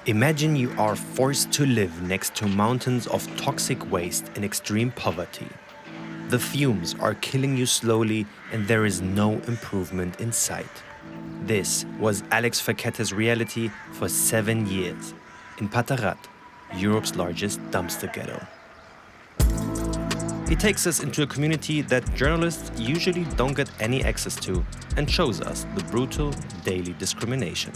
Imagine you are forced to live next to mountains of toxic waste in extreme poverty. The fumes are killing you slowly and there is no improvement in sight. This was Alex Fechete's reality for 7 years in Pata Rât, Europe's largest dumpster ghetto. He takes us into a community that journalists usually don't get any access to and shows us the brutal daily discrimination.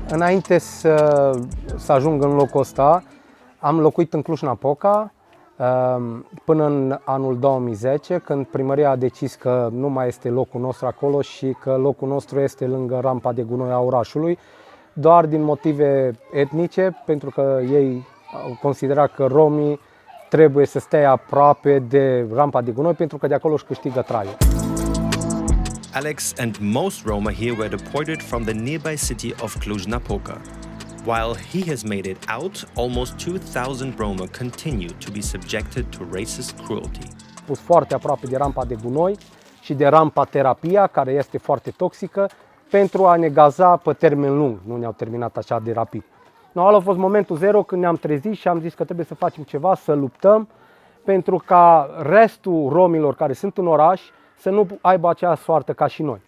Înainte să ajung în locul ăsta, am locuit în Cluj-Napoca până în anul 2010, când primăria a decis că nu mai este locul nostru acolo și că locul nostru este lângă rampa de gunoi a orașului, doar din motive etnice, pentru că ei au considerat că romii trebuie să stea aproape de rampa de gunoi pentru că de acolo își câștigă traiul. Alex and most Roma here were deported from the nearby city of Cluj-Napoca. While he has made it out, almost 2,000 Roma continue to be subjected to racist cruelty. Pus foarte aproape de rampa de gunoi și de rampa terapia, care este foarte toxică, pentru a ne gaza pe termen lung. Nu ne-au terminat așa de rapid. Ăla a fost momentul zero când ne-am trezit și am zis că trebuie să facem ceva, să luptăm, pentru ca restul romilor care sunt în oraș să nu aibă aceeași soartă ca și noi.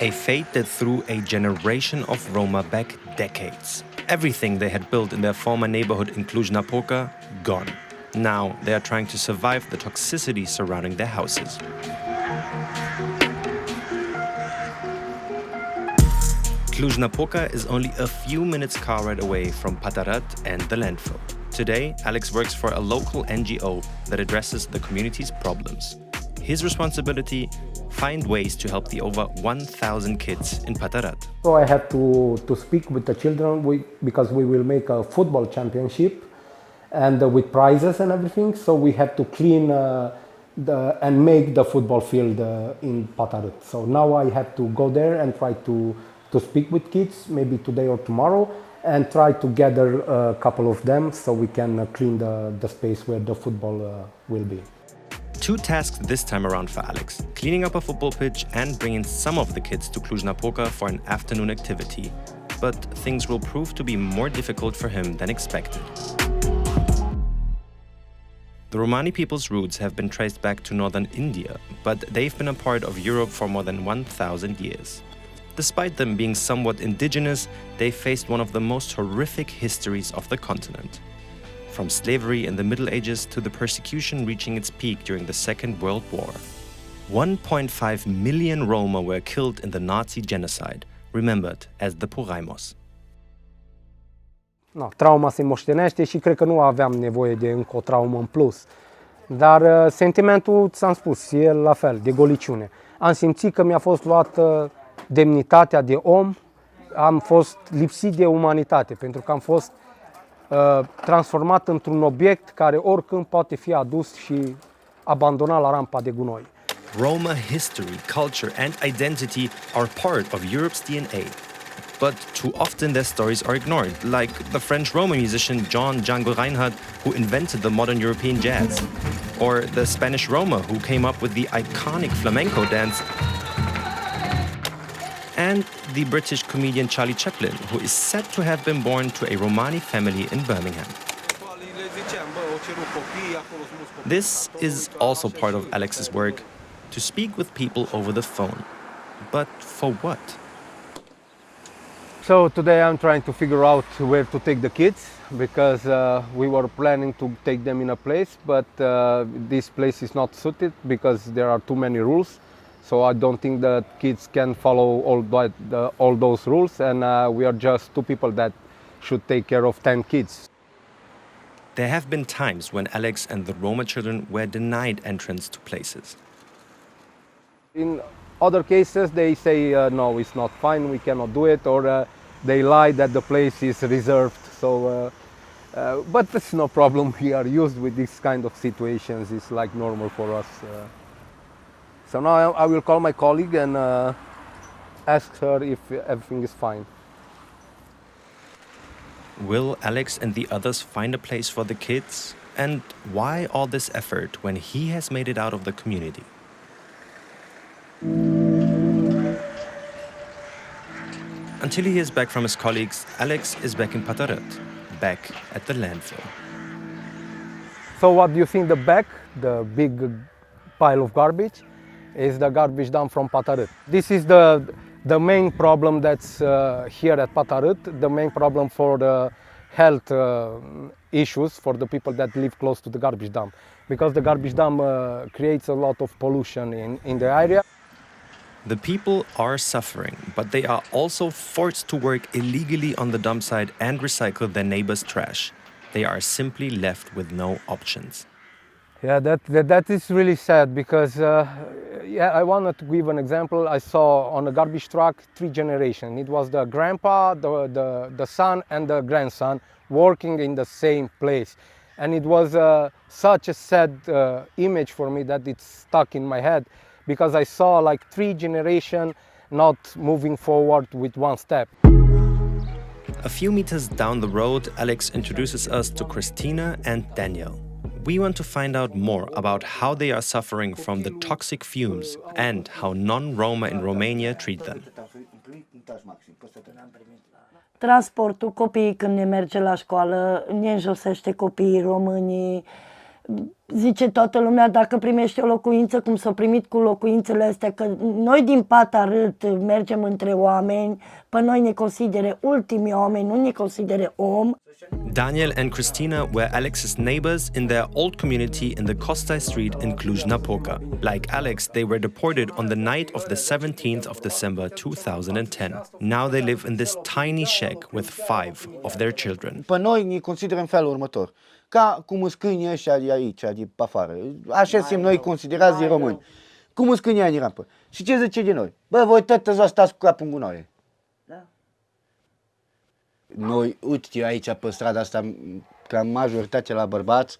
A fate that threw a generation of Roma back decades. Everything they had built in their former neighborhood in Cluj-Napoca, gone. Now they are trying to survive the toxicity surrounding their houses. Cluj-Napoca is only a few minutes car ride away from Pata Rât and the landfill. Today, Alex works for a local NGO that addresses the community's problems. His responsibility: find ways to help the over 1,000 kids in Pata Rât. So I had to speak with the children because we will make a football championship and with prizes and everything. So we had to clean and make the football field in Pata Rât. So now I have to go there and try to speak with kids, maybe today or tomorrow, and try to gather a couple of them so we can clean the space where the football will be. 2 tasks this time around for Alex: cleaning up a football pitch and bringing some of the kids to Cluj-Napoca for an afternoon activity. But things will prove to be more difficult for him than expected. The Romani people's roots have been traced back to northern India, but they've been a part of Europe for more than 1,000 years. Despite them being somewhat indigenous, they faced one of the most horrific histories of the continent. From slavery in the Middle Ages to the persecution reaching its peak during the Second World War. 1.5 million Roma were killed in the Nazi genocide, remembered as the Poraimos. Trauma se moștenește și cred că nu aveam nevoie de încă o traumă în plus. Dar sentimentul, ți-am spus, e la fel, de goliciune. Am simțit că mi-a fost luată demnitatea de om, am fost lipsit de umanitate, pentru că am fost transformat într-un obiect care oricând poate fi adus și abandonat la rampa de gunoi. Roma history, culture and identity are part of Europe's DNA. But too often their stories are ignored, like the French Roma musician John Django Reinhardt, who invented the modern European jazz, or the Spanish Roma who came up with the iconic flamenco dance, and the British comedian Charlie Chaplin, who is said to have been born to a Romani family in Birmingham. This is also part of Alex's work, to speak with people over the phone. But for what? So today I'm trying to figure out where to take the kids, because we were planning to take them in a place, but this place is not suited because there are too many rules. So I don't think that kids can follow all those rules, and we are just 2 people that should take care of 10 kids. There have been times when Alex and the Roma children were denied entrance to places. In other cases, they say, no, it's not fine, we cannot do it, or they lie that the place is reserved. So, but that's no problem. We are used with this kind of situations. It's like normal for us. So now I will call my colleague and ask her if everything is fine. Will Alex and the others find a place for the kids? And why all this effort when he has made it out of the community? Until he is back from his colleagues, Alex is back in Pata Rât, back at the landfill. So what do you think the back, the big pile of garbage, is the garbage dump from Pata Rât. This is the main problem that's here at Pata Rât, the main problem for the health issues for the people that live close to the garbage dump. Because the garbage dump creates a lot of pollution in the area. The people are suffering, but they are also forced to work illegally on the dump site and recycle their neighbors' trash. They are simply left with no options. Yeah, that is really sad because I wanted to give an example. I saw on a garbage truck 3 generations. It was the grandpa, the son, and the grandson working in the same place. And it was such a sad image for me that it's stuck in my head because I saw like 3 generations not moving forward with one step. A few meters down the road, Alex introduces us to Christina and Daniel. We want to find out more about how they are suffering from the toxic fumes and how non-Roma in Romania treat them. Transportul, copiii când ne merge la școală, ne înjosește copiii românii. Zice toată lumea dacă primește o locuință, cum s-au primit cu locuințele astea, că noi din Pata Rât mergem între oameni, pe noi ne considere ultimii oameni, nu ne considere om. Daniel and Christina were Alex's neighbors in their old community in the Costai Street in Cluj-Napoca. Like Alex, they were deported on the night of the 17th of December 2010. Now they live in this tiny shack with 5 of their children. Pe noi ne considerăm în felul următor. Ca cum îți câinii ăștia de aici, de pe afară. Așa suntem noi considerați de români. Cum îți câinii aia din rampă. Și ce zice de noi? Bă, voi tătă stați cu capul în gunoaie. Da. Noi, uite aici pe strada asta, cam majoritatea la bărbați,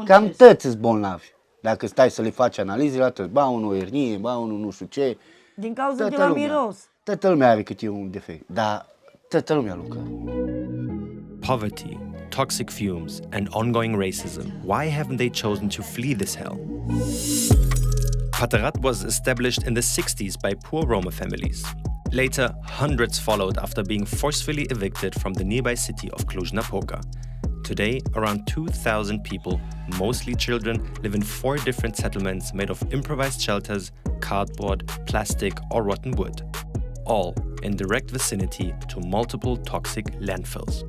cam tăți îți bolnavi. Dacă stai să le faci analize la tăți, ba unul o hernie, ba unul nu știu ce. Din cauza de la miros. Toată lumea are câte un defect, dar toată lumea lucră. Poverty, toxic fumes, and ongoing racism. Why haven't they chosen to flee this hell? Pata Rât was established in the 60s by poor Roma families. Later, hundreds followed after being forcefully evicted from the nearby city of Cluj-Napoca. Today, around 2,000 people, mostly children, live in 4 different settlements made of improvised shelters, cardboard, plastic, or rotten wood, all in direct vicinity to multiple toxic landfills.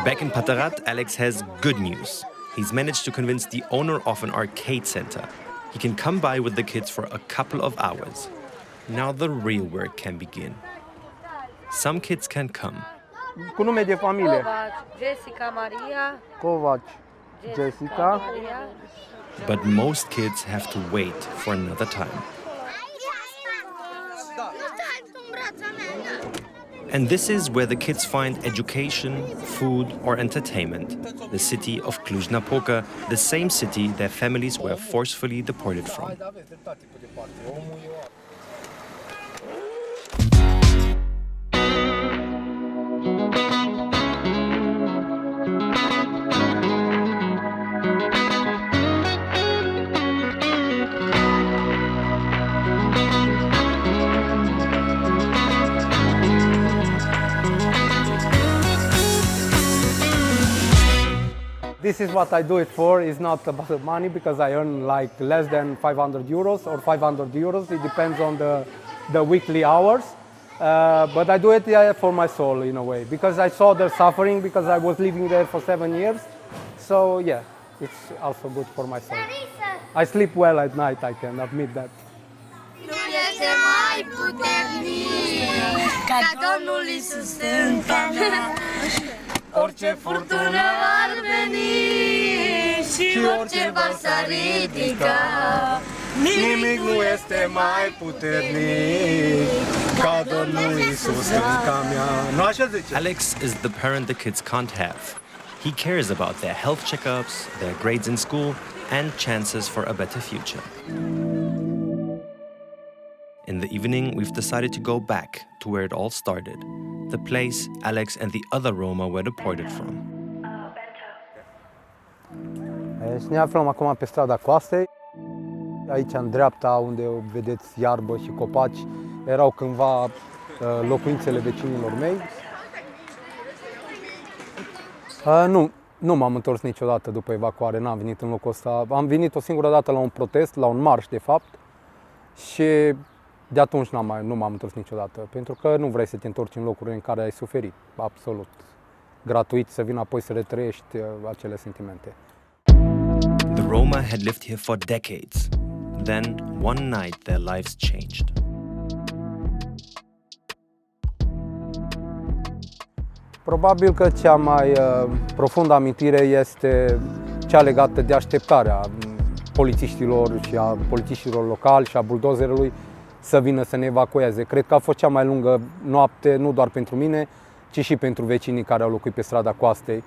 Back in Pata Rât, Alex has good news. He's managed to convince the owner of an arcade center. He can come by with the kids for a couple of hours. Now the real work can begin. Some kids can come. Cu nume de familie. Jessica Maria. Covaci, Jessica. But most kids have to wait for another time. And this is where the kids find education, food, or entertainment. The city of Cluj-Napoca, the same city their families were forcefully deported from. This is what I do it for. It's not about money because I earn like less than 500 euros or 500 euros. It depends on the weekly hours. But I do it for my soul in a way because I saw their suffering because I was living there for 7 years. So yeah, it's also good for my soul. I sleep well at night, I can admit that. Nu este mai puternic ca Domnul Iisus în mea. Orice furtună ar veni și orice val s-ar ridica, Nimic nu este mai puternic ca Domnul Iisus în mea. Nu așa zice? Alex is the parent the kids can't have. He cares about their health checkups, their grades in school, and chances for a better future. In the evening, we've decided to go back to where it all started, the place Alex and the other Roma were deported from. Deci ne aflăm acum pe strada Coastei. Aici, în dreapta, unde vedeți iarbă și copaci, erau cândva locuințele vecinilor mei. Nu m-am întors niciodată după evacuare, n-am venit în locul ăsta. Am venit o singură dată la un protest, la un marș de fapt, și de atunci nu m-am întors niciodată, pentru că nu vrei să te întorci în locuri în care ai suferit, absolut. Gratuit să vin apoi să retrăiești acele sentimente. The Roma had lived here for decades. Then, one night, their lives changed. Probabil că cea mai profundă amintire este cea legată de așteptarea polițiștilor și a polițiștilor locali și a buldozerului să vină să ne evacueze. Cred că a fost cea mai lungă noapte, nu doar pentru mine, ci și pentru vecinii care au locuit pe strada Coastei.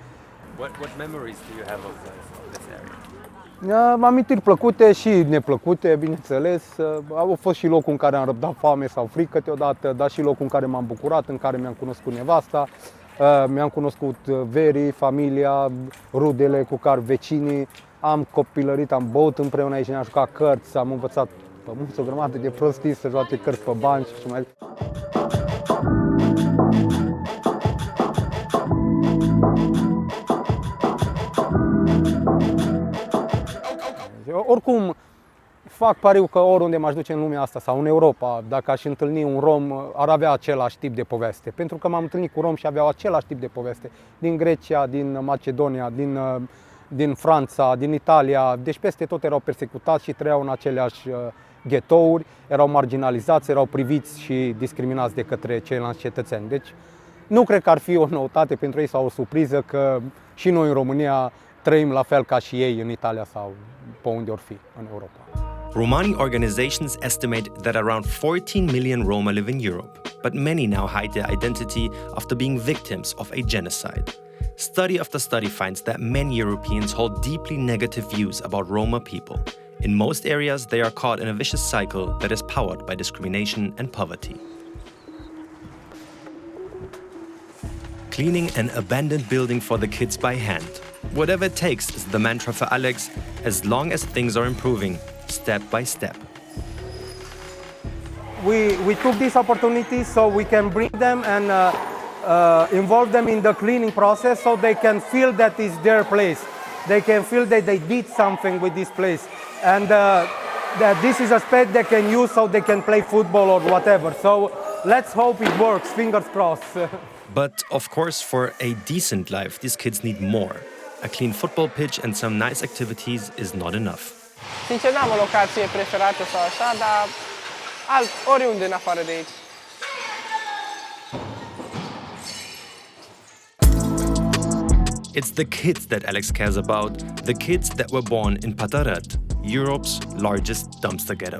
What memories do you have of this area? Amintiri plăcute și neplăcute, bineînțeles. Au fost și locul în care am răbdat foame sau frică câteodată, dar și locul în care m-am bucurat, în care mi-am cunoscut nevasta, mi-am cunoscut verii, familia, rudele cu care vecinii. Am copilărit, am băut împreună aici, ne-am jucat cărți, am învățat o grămadă de prostii să joace cărți pe bani și mai. Oricum, fac pariu că oriunde m-aș duce în lumea asta sau în Europa, dacă aș întâlni un rom, ar avea același tip de poveste. Pentru că m-am întâlnit cu romi și aveau același tip de poveste. Din Grecia, din Macedonia, din Franța, din Italia. Deci peste tot erau persecutați și trăiau în aceleași ghetouri, erau marginalizați, erau priviți și discriminați de către ceilalți cetățeni. Deci nu cred că ar fi o noutate pentru ei sau o surpriză că și noi în România trăim la fel ca și ei în Italia sau pe unde or fi în Europa. Romani organizations estimate that around 14 million Roma live in Europe, but many now hide their identity after being victims of a genocide. Study after study finds that many Europeans hold deeply negative views about Roma people. In most areas, they are caught in a vicious cycle that is powered by discrimination and poverty. Cleaning an abandoned building for the kids by hand. Whatever it takes is the mantra for Alex, as long as things are improving, step by step. We took this opportunity so we can bring them and involve them in the cleaning process so they can feel that it's their place. They can feel that they did something with this place and that this is a space they can use so they can play football or whatever. So let's hope it works, fingers crossed. But of course, for a decent life, these kids need more. A clean football pitch and some nice activities is not enough. Sincer, n-am o locație preferată sau așa, dar oriunde în afară de aici. It's the kids that Alex cares about, the kids that were born in Pata Rât, Europe's largest dumpster ghetto.